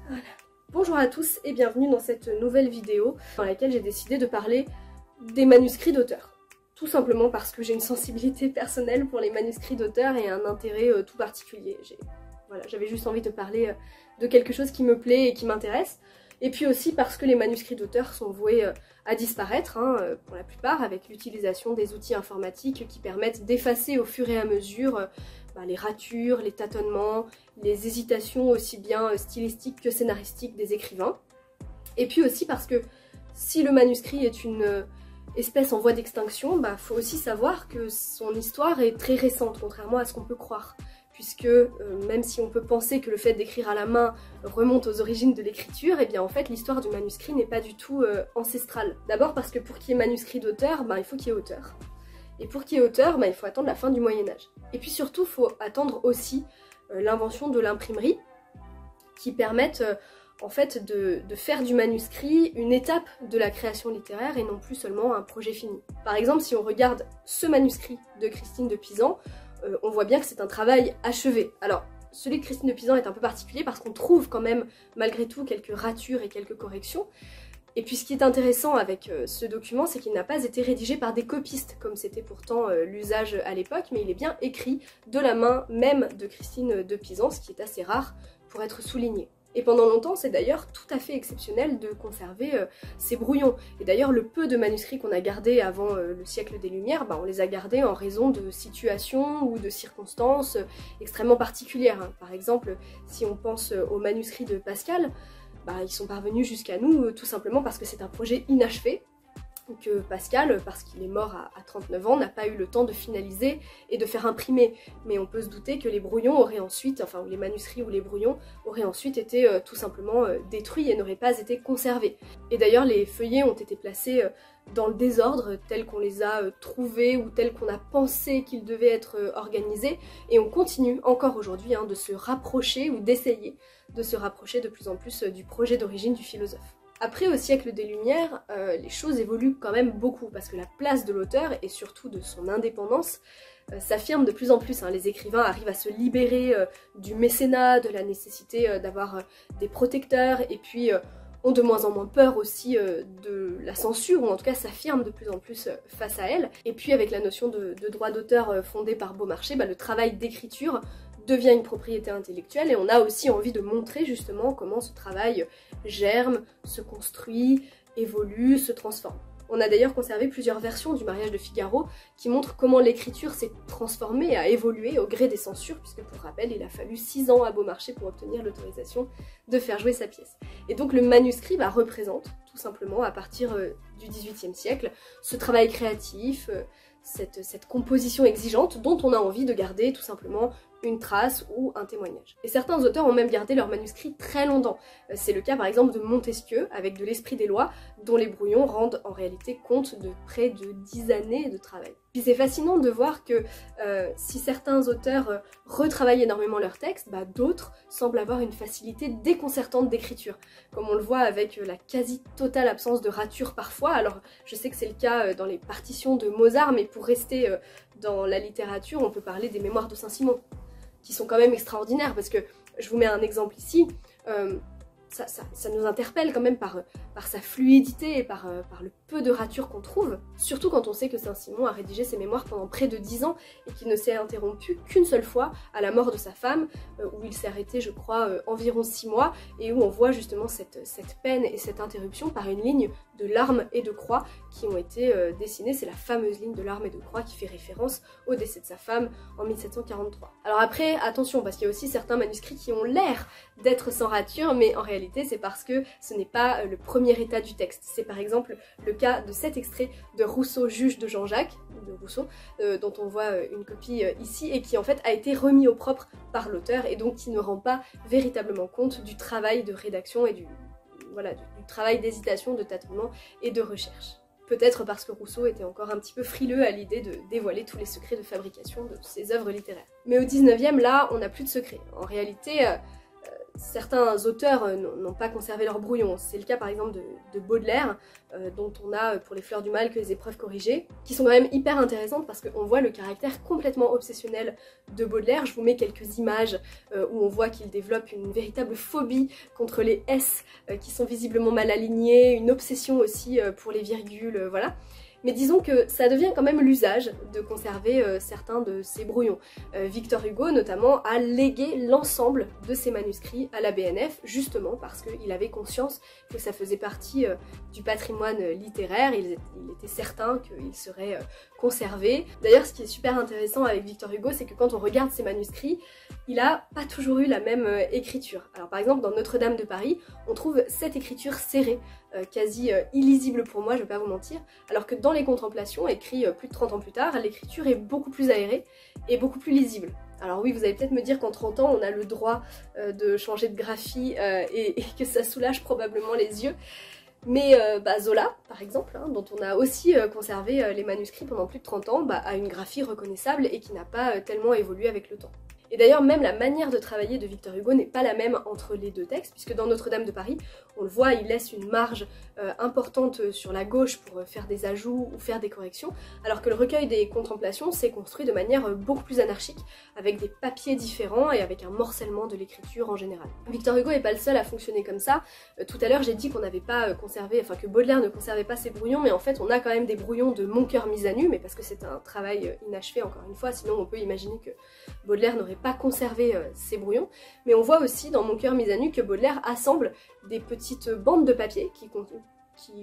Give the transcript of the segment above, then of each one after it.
Voilà. Bonjour à tous et bienvenue dans cette nouvelle vidéo dans laquelle j'ai décidé de parler des manuscrits d'auteurs. Tout simplement parce que j'ai une sensibilité personnelle pour les manuscrits d'auteurs et un intérêt tout particulier. J'avais juste envie de parler de quelque chose qui me plaît et qui m'intéresse. Et puis aussi parce que les manuscrits d'auteurs sont voués à disparaître, pour la plupart, avec l'utilisation des outils informatiques qui permettent d'effacer au fur et à mesure les ratures, les tâtonnements, les hésitations aussi bien stylistiques que scénaristiques des écrivains. Et puis aussi parce que si le manuscrit est une espèce en voie d'extinction, faut aussi savoir que son histoire est très récente, contrairement à ce qu'on peut croire. Puisque même si on peut penser que le fait d'écrire à la main remonte aux origines de l'écriture, et bien en fait l'histoire du manuscrit n'est pas du tout ancestrale. D'abord parce que pour qu'il y ait manuscrit d'auteur, il faut qu'il y ait auteur. Et pour qu'il y ait auteur, il faut attendre la fin du Moyen-Âge. Et puis surtout, il faut attendre aussi l'invention de l'imprimerie, qui permettent en fait de faire du manuscrit une étape de la création littéraire et non plus seulement un projet fini. Par exemple, si on regarde ce manuscrit de Christine de Pisan, on voit bien que c'est un travail achevé. Alors, celui de Christine de Pisan est un peu particulier parce qu'on trouve quand même, malgré tout, quelques ratures et quelques corrections. Et puis ce qui est intéressant avec ce document, c'est qu'il n'a pas été rédigé par des copistes, comme c'était pourtant l'usage à l'époque, mais il est bien écrit de la main même de Christine de Pisan, ce qui est assez rare pour être souligné. Et pendant longtemps, c'est d'ailleurs tout à fait exceptionnel de conserver ces brouillons. Et d'ailleurs, le peu de manuscrits qu'on a gardés avant le siècle des Lumières, on les a gardés en raison de situations ou de circonstances extrêmement particulières. Par exemple, si on pense aux manuscrits de Pascal, ils sont parvenus jusqu'à nous tout simplement parce que c'est un projet inachevé, que Pascal, parce qu'il est mort à 39 ans, n'a pas eu le temps de finaliser et de faire imprimer. Mais on peut se douter que les brouillons auraient ensuite, enfin les manuscrits ou les brouillons auraient ensuite été tout simplement détruits et n'auraient pas été conservés. Et d'ailleurs les feuillets ont été placés dans le désordre tel qu'on les a trouvés ou tel qu'on a pensé qu'ils devaient être organisés, et on continue encore aujourd'hui de se rapprocher ou d'essayer de se rapprocher de plus en plus du projet d'origine du philosophe. Après, au siècle des Lumières, les choses évoluent quand même beaucoup, parce que la place de l'auteur, et surtout de son indépendance, s'affirme de plus en plus. Les écrivains arrivent à se libérer du mécénat, de la nécessité d'avoir des protecteurs, et puis ont de moins en moins peur aussi de la censure, ou en tout cas s'affirment de plus en plus face à elle. Et puis avec la notion de droit d'auteur fondée par Beaumarchais, le travail d'écriture devient une propriété intellectuelle, et on a aussi envie de montrer justement comment ce travail germe, se construit, évolue, se transforme. On a d'ailleurs conservé plusieurs versions du mariage de Figaro qui montrent comment l'écriture s'est transformée, a évolué au gré des censures, puisque pour rappel, il a fallu 6 ans à Beaumarchais pour obtenir l'autorisation de faire jouer sa pièce. Et donc le manuscrit représente, tout simplement, à partir du XVIIIe siècle, ce travail créatif, cette composition exigeante dont on a envie de garder tout simplement une trace ou un témoignage. Et certains auteurs ont même gardé leurs manuscrits très longtemps. C'est le cas par exemple de Montesquieu avec de l'Esprit des lois, dont les brouillons rendent en réalité compte de près de 10 années de travail. Puis c'est fascinant de voir que si certains auteurs retravaillent énormément leurs textes, d'autres semblent avoir une facilité déconcertante d'écriture, comme on le voit avec la quasi-totale absence de ratures parfois. Alors je sais que c'est le cas dans les partitions de Mozart, mais pour rester dans la littérature, on peut parler des Mémoires de Saint-Simon, qui sont quand même extraordinaires, parce que je vous mets un exemple ici, ça nous interpelle quand même par sa fluidité et par le peu de ratures qu'on trouve, surtout quand on sait que Saint-Simon a rédigé ses mémoires pendant près de 10 ans et qu'il ne s'est interrompu qu'une seule fois à la mort de sa femme, où il s'est arrêté, je crois, environ 6 mois, et où on voit justement cette peine et cette interruption par une ligne de larmes et de croix qui ont été dessinées. C'est la fameuse ligne de larmes et de croix qui fait référence au décès de sa femme en 1743. Alors après, attention, parce qu'il y a aussi certains manuscrits qui ont l'air d'être sans rature, mais en réalité c'est parce que ce n'est pas le premier état du texte. C'est par exemple le cas de cet extrait de Rousseau, juge de Jean-Jacques, de Rousseau, dont on voit une copie ici, et qui en fait a été remis au propre par l'auteur, et donc qui ne rend pas véritablement compte du travail de rédaction et du travail d'hésitation, de tâtonnement et de recherche. Peut-être parce que Rousseau était encore un petit peu frileux à l'idée de dévoiler tous les secrets de fabrication de ses œuvres littéraires. Mais au 19e, là, on n'a plus de secrets. En réalité, certains auteurs n'ont pas conservé leur brouillon. C'est le cas par exemple de Baudelaire, dont on a pour Les Fleurs du Mal que les épreuves corrigées, qui sont quand même hyper intéressantes parce qu'on voit le caractère complètement obsessionnel de Baudelaire. Je vous mets quelques images où on voit qu'il développe une véritable phobie contre les S qui sont visiblement mal alignés, une obsession aussi pour les virgules, voilà. Mais disons que ça devient quand même l'usage de conserver certains de ces brouillons. Victor Hugo notamment a légué l'ensemble de ses manuscrits à la BNF justement parce qu'il avait conscience que ça faisait partie du patrimoine littéraire, il était certain qu'il serait conservé. D'ailleurs ce qui est super intéressant avec Victor Hugo, c'est que quand on regarde ses manuscrits, il a pas toujours eu la même écriture. Alors par exemple dans Notre-Dame de Paris, on trouve cette écriture serrée, quasi illisible pour moi, je vais pas vous mentir, alors que dans les Contemplations, écrit plus de 30 ans plus tard, l'écriture est beaucoup plus aérée et beaucoup plus lisible. Alors oui, vous allez peut-être me dire qu'en 30 ans, on a le droit de changer de graphie et que ça soulage probablement les yeux. Mais Zola, par exemple, hein, dont on a aussi conservé les manuscrits pendant plus de 30 ans, a une graphie reconnaissable et qui n'a pas tellement évolué avec le temps. Et d'ailleurs, même la manière de travailler de Victor Hugo n'est pas la même entre les deux textes, puisque dans Notre-Dame de Paris, on le voit, il laisse une marge importante sur la gauche pour faire des ajouts ou faire des corrections, alors que le recueil des Contemplations s'est construit de manière beaucoup plus anarchique, avec des papiers différents et avec un morcellement de l'écriture en général. Victor Hugo n'est pas le seul à fonctionner comme ça. Tout à l'heure, j'ai dit qu'on n'avait pas conservé, enfin que Baudelaire ne conservait pas ses brouillons, mais en fait, on a quand même des brouillons de Mon cœur mis à nu, mais parce que c'est un travail inachevé encore une fois, sinon on peut imaginer que Baudelaire n'aurait pas conservé ses brouillons. Mais on voit aussi dans Mon cœur mis à nu que Baudelaire assemble des petites bandes de papier qui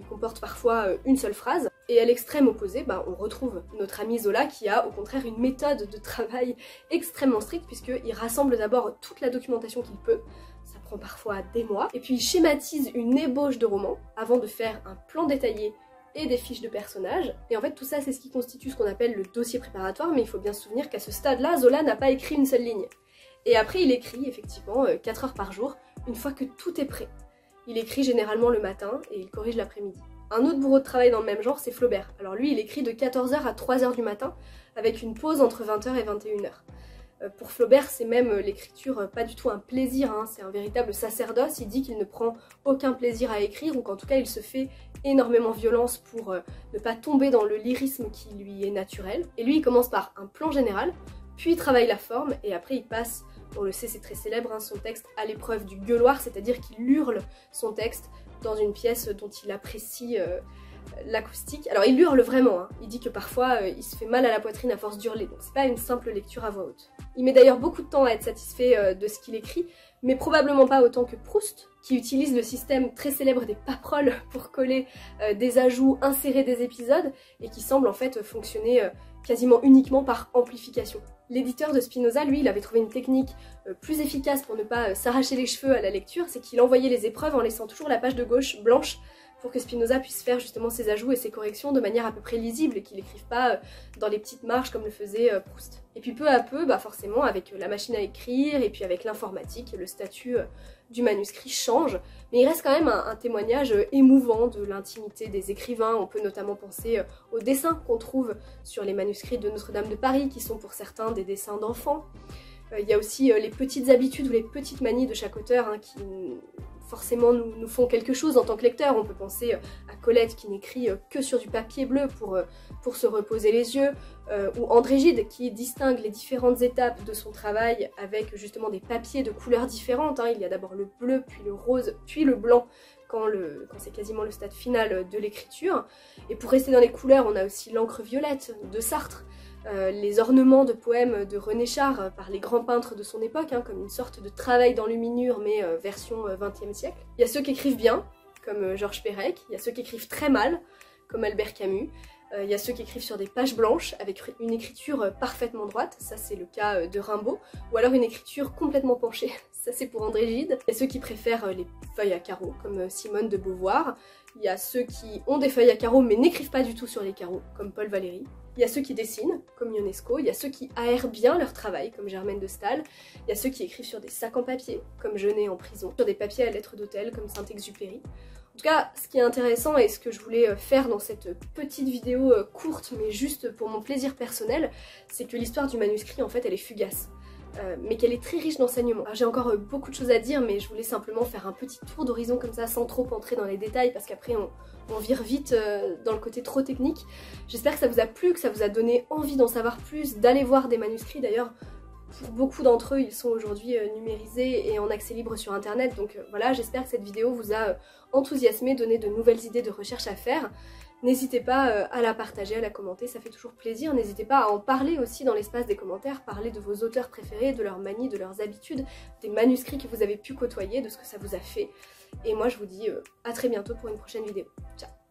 comportent parfois une seule phrase. Et à l'extrême opposé, on retrouve notre ami Zola qui a au contraire une méthode de travail extrêmement stricte puisqu'il rassemble d'abord toute la documentation qu'il peut, ça prend parfois des mois, et puis il schématise une ébauche de roman avant de faire un plan détaillé et des fiches de personnages. Et en fait tout ça c'est ce qui constitue ce qu'on appelle le dossier préparatoire, mais il faut bien se souvenir qu'à ce stade-là, Zola n'a pas écrit une seule ligne. Et après il écrit effectivement 4 heures par jour, une fois que tout est prêt. Il écrit généralement le matin et il corrige l'après-midi. Un autre bourreau de travail dans le même genre, c'est Flaubert. Alors lui, il écrit de 14h à 3h du matin, avec une pause entre 20h et 21h. Pour Flaubert, c'est même l'écriture pas du tout un plaisir, hein, c'est un véritable sacerdoce. Il dit qu'il ne prend aucun plaisir à écrire, ou qu'en tout cas il se fait énormément violence pour ne pas tomber dans le lyrisme qui lui est naturel. Et lui, il commence par un plan général, puis il travaille la forme, et après il passe, on le sait, c'est très célèbre, hein, son texte à l'épreuve du gueuloir, c'est-à-dire qu'il hurle son texte dans une pièce dont il apprécie l'acoustique. Alors il hurle vraiment, hein. Il dit que parfois il se fait mal à la poitrine à force d'hurler, donc c'est pas une simple lecture à voix haute. Il met d'ailleurs beaucoup de temps à être satisfait de ce qu'il écrit, mais probablement pas autant que Proust, qui utilise le système très célèbre des paperoles pour coller des ajouts, insérer des épisodes, et qui semble en fait fonctionner quasiment uniquement par amplification. L'éditeur de Spinoza, lui, il avait trouvé une technique plus efficace pour ne pas s'arracher les cheveux à la lecture, c'est qu'il envoyait les épreuves en laissant toujours la page de gauche blanche pour que Spinoza puisse faire justement ses ajouts et ses corrections de manière à peu près lisible et qu'il n'écrive pas dans les petites marges comme le faisait Proust. Et puis peu à peu, forcément, avec la machine à écrire et puis avec l'informatique, le statut du manuscrit change, mais il reste quand même un témoignage émouvant de l'intimité des écrivains. On peut notamment penser aux dessins qu'on trouve sur les manuscrits de Notre-Dame de Paris, qui sont pour certains des dessins d'enfants. Il y a aussi les petites habitudes ou les petites manies de chaque auteur qui forcément nous font quelque chose en tant que lecteur. On peut penser à Colette qui n'écrit que sur du papier bleu pour se reposer les yeux, ou André Gide qui distingue les différentes étapes de son travail avec justement des papiers de couleurs différentes. Il y a d'abord le bleu, puis le rose, puis le blanc quand c'est quasiment le stade final de l'écriture. Et pour rester dans les couleurs, on a aussi l'encre violette de Sartre, les ornements de poèmes de René Char par les grands peintres de son époque, comme une sorte de travail d'enluminure mais version 20e siècle. Il y a ceux qui écrivent bien, comme Georges Perec, il y a ceux qui écrivent très mal, comme Albert Camus, il y a ceux qui écrivent sur des pages blanches avec une écriture parfaitement droite, ça c'est le cas de Rimbaud, ou alors une écriture complètement penchée, ça c'est pour André Gide. Il y a ceux qui préfèrent les feuilles à carreaux, comme Simone de Beauvoir. Il y a ceux qui ont des feuilles à carreaux mais n'écrivent pas du tout sur les carreaux, comme Paul Valéry. Il y a ceux qui dessinent, comme Ionesco. Il y a ceux qui aèrent bien leur travail, comme Germaine de Staël. Il y a ceux qui écrivent sur des sacs en papier, comme Genet en prison, sur des papiers à lettres d'hôtel, comme Saint-Exupéry. En tout cas, ce qui est intéressant et ce que je voulais faire dans cette petite vidéo courte, mais juste pour mon plaisir personnel, c'est que l'histoire du manuscrit, en fait, elle est fugace. mais qu'elle est très riche d'enseignements. J'ai encore beaucoup de choses à dire, mais je voulais simplement faire un petit tour d'horizon comme ça, sans trop entrer dans les détails, parce qu'après on vire vite dans le côté trop technique. J'espère que ça vous a plu, que ça vous a donné envie d'en savoir plus, d'aller voir des manuscrits. D'ailleurs, pour beaucoup d'entre eux, ils sont aujourd'hui numérisés et en accès libre sur internet, donc voilà, j'espère que cette vidéo vous a enthousiasmé, donné de nouvelles idées de recherche à faire. N'hésitez pas à la partager, à la commenter, ça fait toujours plaisir. N'hésitez pas à en parler aussi dans l'espace des commentaires, parler de vos auteurs préférés, de leur manie, de leurs habitudes, des manuscrits que vous avez pu côtoyer, de ce que ça vous a fait. Et moi je vous dis à très bientôt pour une prochaine vidéo. Ciao!